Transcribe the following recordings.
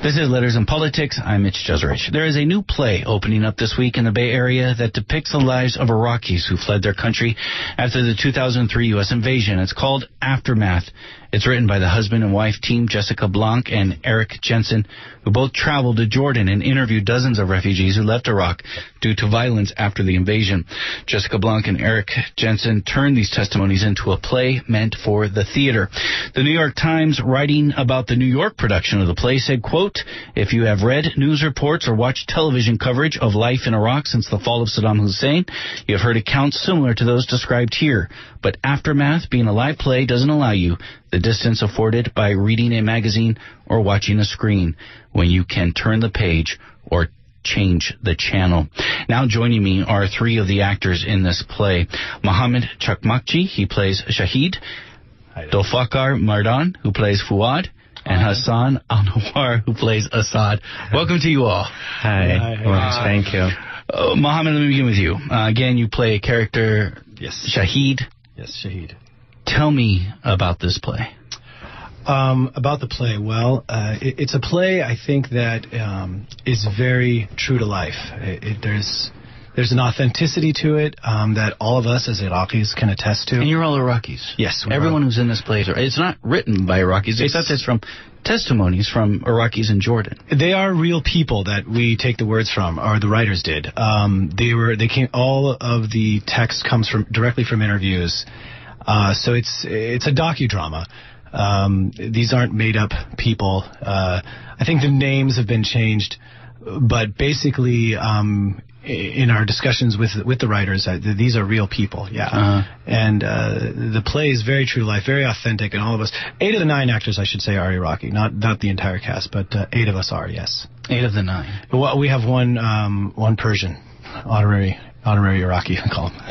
This is Letters in Politics. I'm Mitch Jeserich. There is a new play opening up this week in the Bay Area that depicts the lives of Iraqis who fled their country after the 2003 U.S. invasion. It's called Aftermath. It's written by the husband and wife team Jessica Blanc and Eric Jensen, who both traveled to Jordan and interviewed dozens of refugees who left Iraq due to violence after the invasion. Jessica Blanc and Eric Jensen turned these testimonies into a play meant for the theater. The New York Times, writing about the New York production of the play, said, quote, "If you have read news reports or watched television coverage of life in Iraq since the fall of Saddam Hussein, you have heard accounts similar to those described here. But Aftermath, being a live play, doesn't allow you the distance afforded by reading a magazine or watching a screen when you can turn the page or change the channel." Now joining me are three of the actors in this play. Mohammed Chakmakchi, he plays Shahid. Dolfakar Mardan, who plays Fuad. And Hassan Al-Nawar, who plays Assad. Welcome to you all. Hi. Thank you. Mohammed, let me begin with you. Again, you play a character, Shahid. Yes, Shahid. Tell me about this play. About the play, well, it's a play I think that is very true to life. There's an authenticity to it that all of us as Iraqis can attest to. And you're all Iraqis. Yes. Everyone who's in this play, it's not written by Iraqis, except it's from testimonies from Iraqis in Jordan. They are real people that we take the words from, or the writers did. All of the text comes directly from interviews. So it's a docudrama. These aren't made up people. I think the names have been changed, but basically, in our discussions with the writers, these are real people, and the play is very true to life, very authentic, and all of us, 8 of the 9 actors, I should say, are Iraqi, not the entire cast, but 8 of us are, yes. 8 of the 9. Well, we have one Persian, honorary Iraqi, I call him.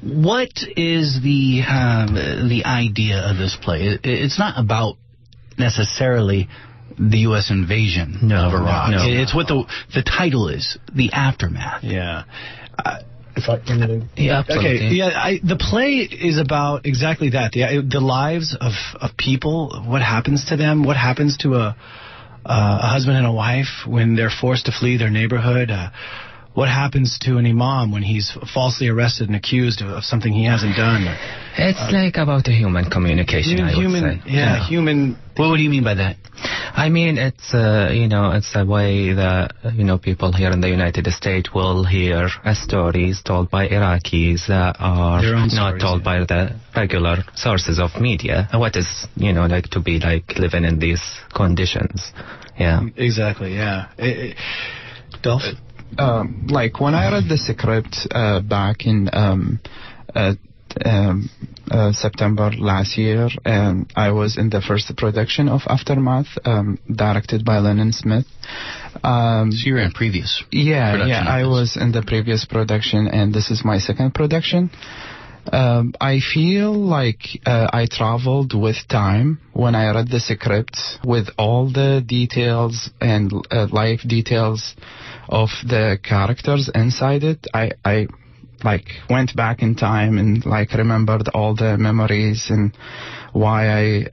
What is the idea of this play? It's not about necessarily the U.S. invasion of Iraq. No. It's what the title is, The Aftermath. Yeah. Yeah, absolutely. Okay. Yeah, the play is about exactly that. The lives of people, what happens to them, what happens to a husband and a wife when they're forced to flee their neighborhood, what happens to an imam when he's falsely arrested and accused of something he hasn't done. It's like about a human communication, I would say. Yeah, human. What do you mean by that? I mean, it's it's a way that people here in the United States will hear stories told by Iraqis that are not told by the regular sources of media. What is like to be like living in these conditions? Yeah. Exactly. Yeah. Dolph? Like when I read the script back in September last year, I was in the first production of Aftermath, directed by Lennon Smith. So you were in previous production? Yeah, I was in the previous production, and this is my second production. I feel like I traveled with time when I read the script, with all the details and life details of the characters inside it. I like went back in time and like remembered all the memories and why I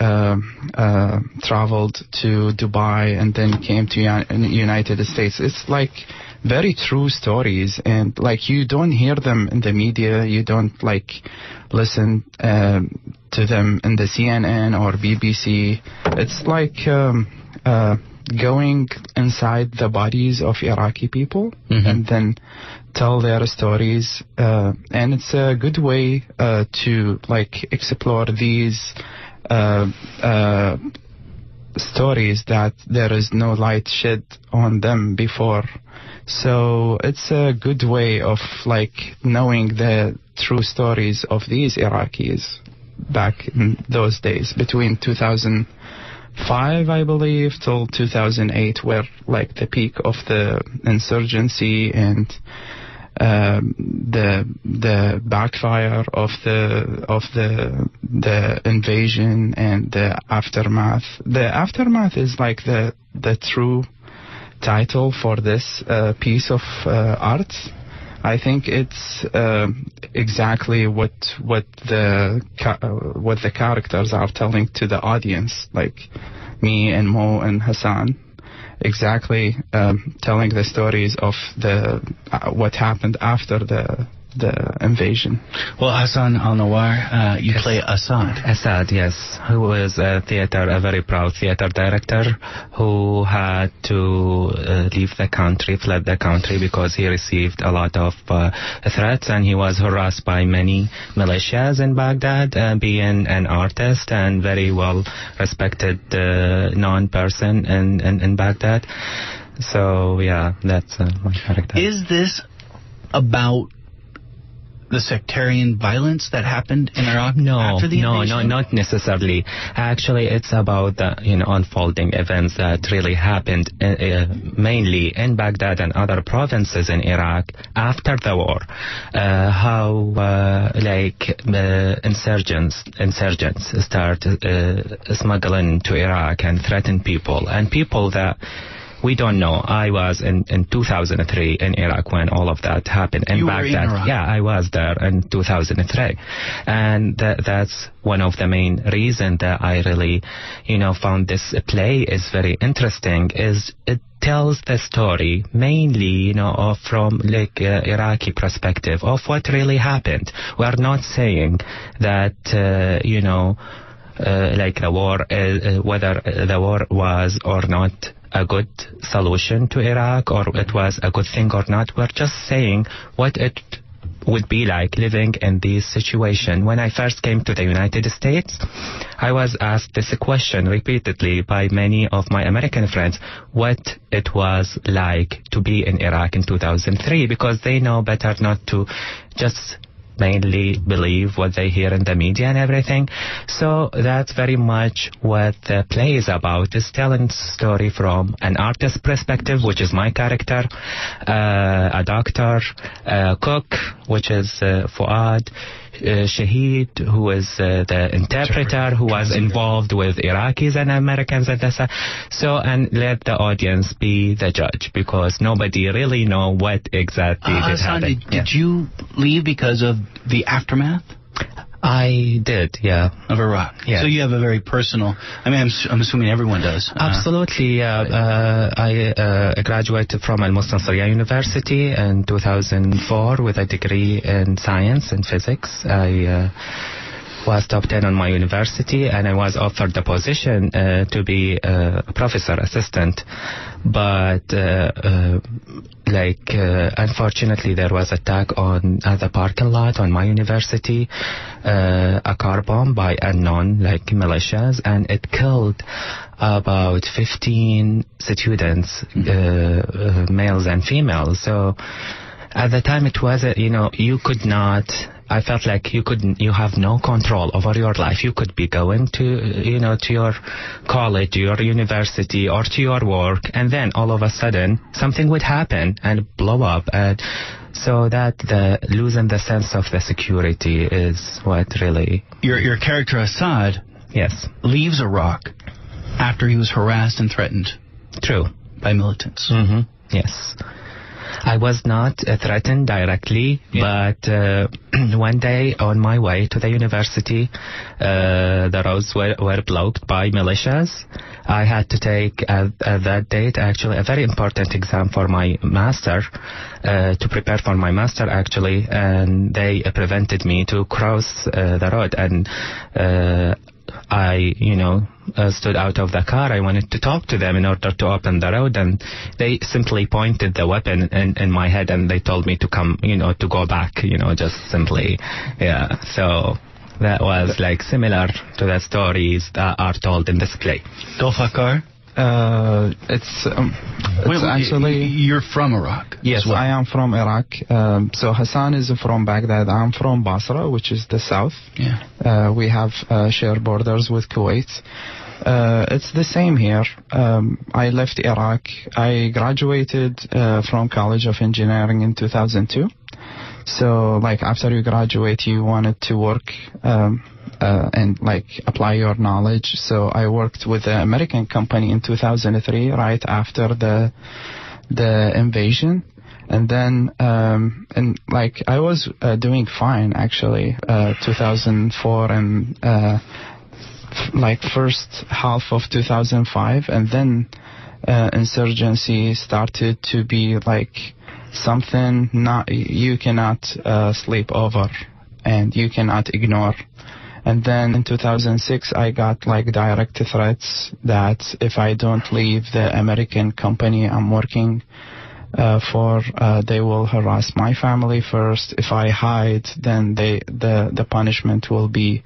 traveled to Dubai and then came to United States. It's like very true stories, and like you don't hear them in the media, you don't like listen to them in the CNN or BBC. It's like going inside the bodies of Iraqi people and then tell their stories, and it's a good way to like explore these stories that there is no light shed on them before. So it's a good way of like knowing the true stories of these Iraqis back in those days, between 2005, I believe, till 2008, where like the peak of the insurgency and the backfire of the invasion and the aftermath. The aftermath is like the true title for this piece of art. I think it's exactly what the characters are telling to the audience. Like me and Mo and Hassan, exactly telling the stories of what happened after the invasion. Well, Hassan Al-Nawar, you play Assad. Assad, yes, who was a very proud theater director who had to leave the country, fled the country because he received a lot of threats, and he was harassed by many militias in Baghdad, being an artist and very well respected known person in Baghdad. So yeah, that's my character. Is this about the sectarian violence that happened in Iraq after the invasion? No, not necessarily. Actually, it's about the unfolding events that really happened mainly in Baghdad and other provinces in Iraq after the war. How insurgents start smuggling to Iraq and threaten people, and people that we don't know. I was in 2003 in Iraq when all of that happened. In Baghdad. Were in Iraq? Yeah, I was there in 2003. And that's one of the main reasons that I really, found this play is very interesting, is it tells the story mainly, from Iraqi perspective of what really happened. We are not saying that, the war, whether the war was or not a good solution to Iraq, or it was a good thing or not. We're just saying what it would be like living in this situation. When I first came to the United States, I was asked this question repeatedly by many of my American friends, what it was like to be in Iraq in 2003, because they know better not to just mainly believe what they hear in the media and everything. So that's very much what the play is about, is telling story from an artist's perspective, which is my character, a doctor, a cook, which is Fuad, Shahid, who is the interpreter, who was involved with Iraqis and Americans at the time. So, and let the audience be the judge, because nobody really know what exactly did happen. Did you leave because of the aftermath? I did, yeah. Of Iraq. Yeah. So you have a very personal, I'm assuming everyone does. Absolutely. I graduated from Al-Muslim Syria University in 2004 with a degree in science and physics. I was top 10 on my university, and I was offered the position to be a professor assistant. But unfortunately, there was attack on the parking lot on my university, a car bomb by unknown militias, and it killed about 15 students, males and females. So at the time, it was you could not. I felt like you have no control over your life. You could be going to your college, to your university, or to your work, and then all of a sudden something would happen and blow up. And so that losing the sense of the security is what really. Your character Assad, yes, leaves Iraq after he was harassed and threatened. True. By militants. Mm-hmm. Yes. I was not threatened directly, but one day on my way to the university, the roads were blocked by militias. I had to take, at that date, actually, a very important exam for my master, to prepare for my master, actually, and they prevented me to cross the road, and I, stood out of the car. I wanted to talk to them in order to open the road, and they simply pointed the weapon in my head, and they told me to come, to go back, just simply, yeah. So that was similar to the stories that are told in this play. Dolfakar? It's actually... You're from Iraq? Yes, I am from Iraq. So Hassan is from Baghdad. I'm from Basra, which is the south. Yeah. We have shared borders with Kuwait. It's the same here. I left Iraq. I graduated from College of Engineering in 2002. So, after you graduate, you wanted to work and apply your knowledge. So I worked with an American company in 2003, right after the invasion. And then, I was doing fine, actually, 2004 and like first half of 2005, and then insurgency started to be like something not you cannot sleep over and you cannot ignore. And then in 2006, I got like direct threats that if I don't leave the American company I'm working for, they will harass my family first. If I hide, then the punishment will be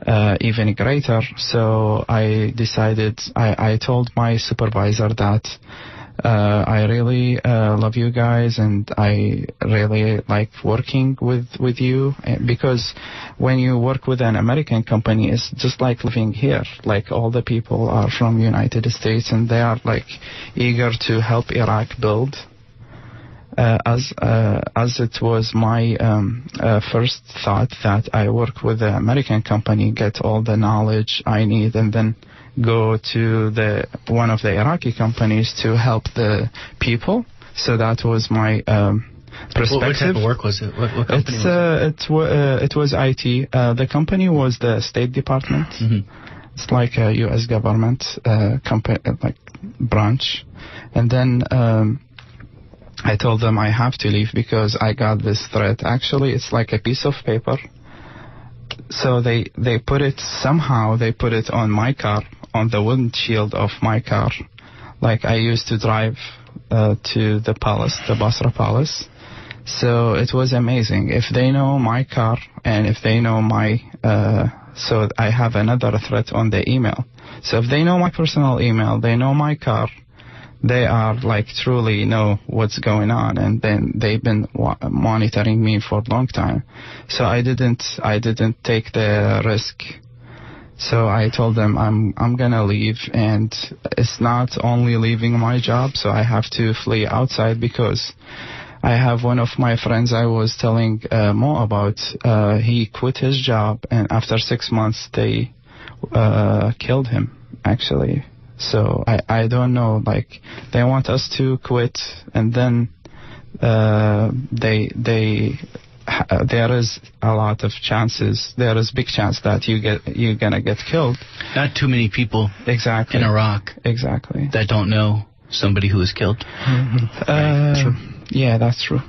even greater. So I decided, I told my supervisor that I really love you guys and I really like working with you, because when you work with an American company, it's just like living here. Like all the people are from United States and they are like eager to help Iraq build. As it was my first thought that I work with the American company, get all the knowledge I need, and then go to one of the Iraqi companies to help the people. So that was my perspective. What type of work was it? What company was it? It was IT. The company was the State Department. Mm-hmm. It's like a U.S. government company, like branch. And then I told them I have to leave because I got this threat. Actually, it's like a piece of paper. So they put it on my car, on the windshield of my car. Like I used to drive to the palace, the Basra Palace. So it was amazing. If they know my car and if they know my, so I have another threat on the email. So if they know my personal email, they know my car, they are like truly know what's going on, and then they've been monitoring me for a long time. So I didn't take the risk. So I told them I'm gonna leave, and it's not only leaving my job, so I have to flee outside because I have one of my friends I was telling Mo about. He quit his job, and after 6 months they killed him actually. So I don't know, like they want us to quit, and then there is a lot of chances. There is big chance that you're gonna get killed. Not too many people exactly in Iraq exactly that don't know somebody who was killed. Mm-hmm. Right. True. Yeah, that's true.